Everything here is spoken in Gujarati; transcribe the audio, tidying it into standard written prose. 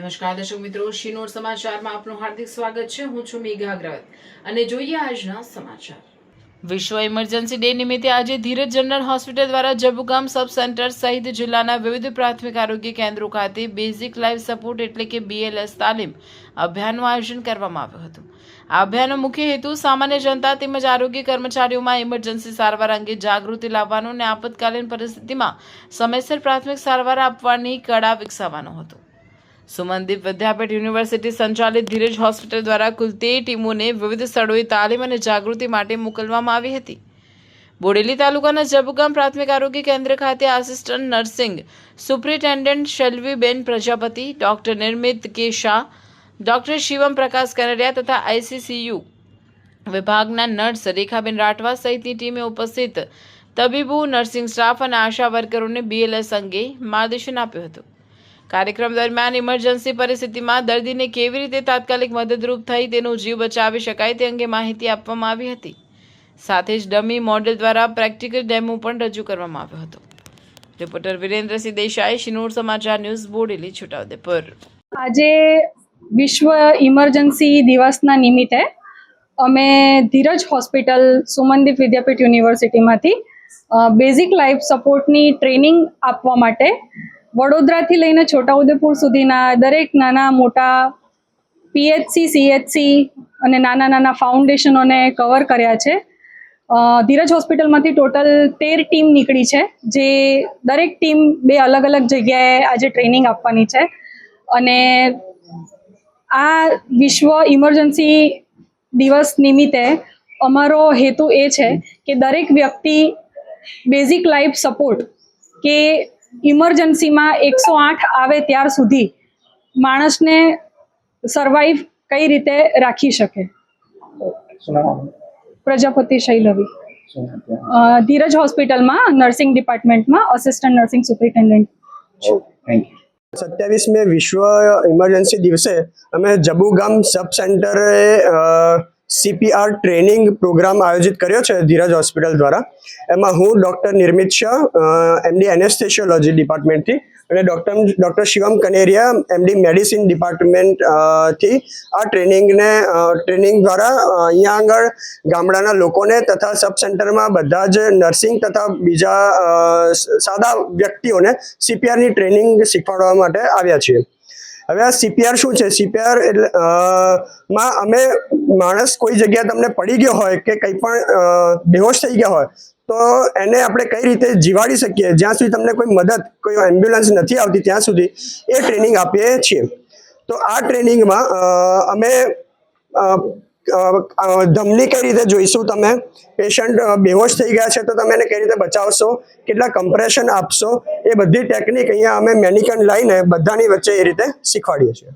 નમસ્કાર દર્શક મિત્રો, શિનોર સમાચારમાં આપનું હાર્દિક સ્વાગત છે। હું છું મેઘા અગ્રવાલ અને જોઈએ આજના સમાચાર। વિશ્વ ઇમરજન્સી ડે નિમિત્તે આજે ધીરજ જનરલ હોસ્પિટલ દ્વારા જબુગામ સબ સેન્ટર સહિત જિલ્લાના વિવિધ પ્રાથમિક આરોગ્ય કેન્દ્રો ખાતે બેઝિક લાઈફ સપોર્ટ એટલે કે BLS તાલીમ અભિયાનનું આયોજન કરવામાં આવ્યું હતું। આ અભિયાનનો મુખ્ય હેતુ સામાન્ય જનતા તેમજ આરોગ્ય કર્મચારીઓમાં ઇમરજન્સી સારવાર અંગે જાગૃતિ લાવવાનો અને આપતકાલીન પરિસ્થિતિમાં સમયસર પ્રાથમિક સારવાર આપવાની કળા વિકસાવવાનો હતો। સુમનદીપ વિદ્યાપીઠ યુનિવર્સિટી સંચાલિત ધીરજ હોસ્પિટલ દ્વારા કુલ 13 ટીમોને વિવિધ સ્થળોએ તાલીમ અને જાગૃતિ માટે મોકલવામાં આવી હતી। બોડેલી તાલુકાના જબુગામ પ્રાથમિક આરોગ્ય કેન્દ્ર ખાતે assistant nursing superintendent Shelviben Prajapati, doctor Nirmit K Shah, doctor Shivam Prakash Kanariya તથા ICCU વિભાગના નર્સ રેખાબેન રાઠવા સહિતની ટીમે ઉપસ્થિત તબીબો, નર્સિંગ સ્ટાફ અને આશા વર્કરોને BLS અંગે માર્ગદર્શન આપ્યું હતું। કાર્યક્રમ દરમિયાન ઇમરજન્સી પરિસ્થિતિમાં દર્દીને કેવી રીતે તાત્કાલિક મદદરૂપ થઈ તેનો જીવ બચાવી શકાય તે અંગે માહિતી આપવામાં આવી હતી। સાથે જ ડમી મોડેલ દ્વારા પ્રેક્ટિકલ ડેમો પણ રજૂ કરવામાં આવ્યો હતો। રિપોર્ટર વિરેન્દ્રસિંહ દેસાઈ, શિનોર સમાચાર ન્યૂઝ, બોડેલી, છોટાઉદેપુર। આજે વિશ્વ ઇમરજન્સી દિવસના નિમિત્તે અમે ધીરજ હોસ્પિટલ સુમનદીપ વિદ્યાપીઠ યુનિવર્સિટીમાંથી બેઝિક લાઈફ સપોર્ટની ટ્રેનિંગ આપવા માટે વડોદરાથી લઈને છોટાઉદેપુર સુધીના દરેક નાના મોટા PHC, CHC અને નાના નાના ફાઉન્ડેશનોને કવર કર્યા છે। ધીરજ હોસ્પિટલમાંથી ટોટલ 13 ટીમ નીકળી છે, જે દરેક ટીમ 2 અલગ અલગ જગ્યાએ આજે ટ્રેનિંગ આપવાની છે। અને આ વિશ્વ ઇમરજન્સી દિવસ નિમિત્તે અમારો હેતુ એ છે કે દરેક વ્યક્તિ બેઝિક લાઈફ સપોર્ટ કે ઇમરજન્સીમાં 108 આવે ત્યાર સુધી માણસને સર્વાઈવ કઈ રીતે રાખી શકે। પ્રજાપતિ શૈલવી, ધીરજ હોસ્પિટલમાં નર્સિંગ ડિપાર્ટમેન્ટમાં અસિસ્ટન્ટ નર્સિંગ સુપ્રિન્ટેન્ડન્ટ છું। 27 વિશ્વ ઇમરજન્સી દિવસે અમે જબુગામ સબ સેન્ટરે CPR ટ્રેનિંગ પ્રોગ્રામ આયોજિત કર્યો છે ધીરજ હોસ્પિટલ દ્વારા। એમાં હું ડૉક્ટર નિર્મિત શાહ, MD એનેસ્થેશિયોલોજી ડિપાર્ટમેન્ટથી, અને doctor Shivam Kaneria, MD medicine ડિપાર્ટમેન્ટથી આ ટ્રેનિંગ દ્વારા અહીંયા આગળ ગામડાના લોકોને તથા સબ સેન્ટરમાં બધા જ નર્સિંગ તથા બીજા સાદા વ્યક્તિઓને CPRની ટ્રેનિંગ શીખવાડવા માટે આવ્યા છીએ। હવે આ CPR શું છે? CPR એટલે માં અમે માણસ કોઈ જગ્યાએ તમને પડી ગયો હોય કે કંઈ પણ બેહોશ થઈ ગયા હોય તો એને આપણે કઈ રીતે જીવાડી શકીએ, જ્યાં સુધી તમને કોઈ મદદ, કોઈ એમ્બ્યુલન્સ નથી આવતી ત્યાં સુધી એ ટ્રેનિંગ આપીએ છીએ। તો આ ટ્રેનિંગમાં અમે ધમની કઈ રીતે જોઈશું, તમે પેશન્ટ બેહોશ થઈ ગયા છે તો તમે એને કઈ રીતે બચાવશો, કેટલા કમ્પ્રેશન આપશો, એ બધી ટેકનિક અહીંયા અમે મેનિકન લઈને બધાની વચ્ચે એ રીતે શીખવાડીએ છીએ।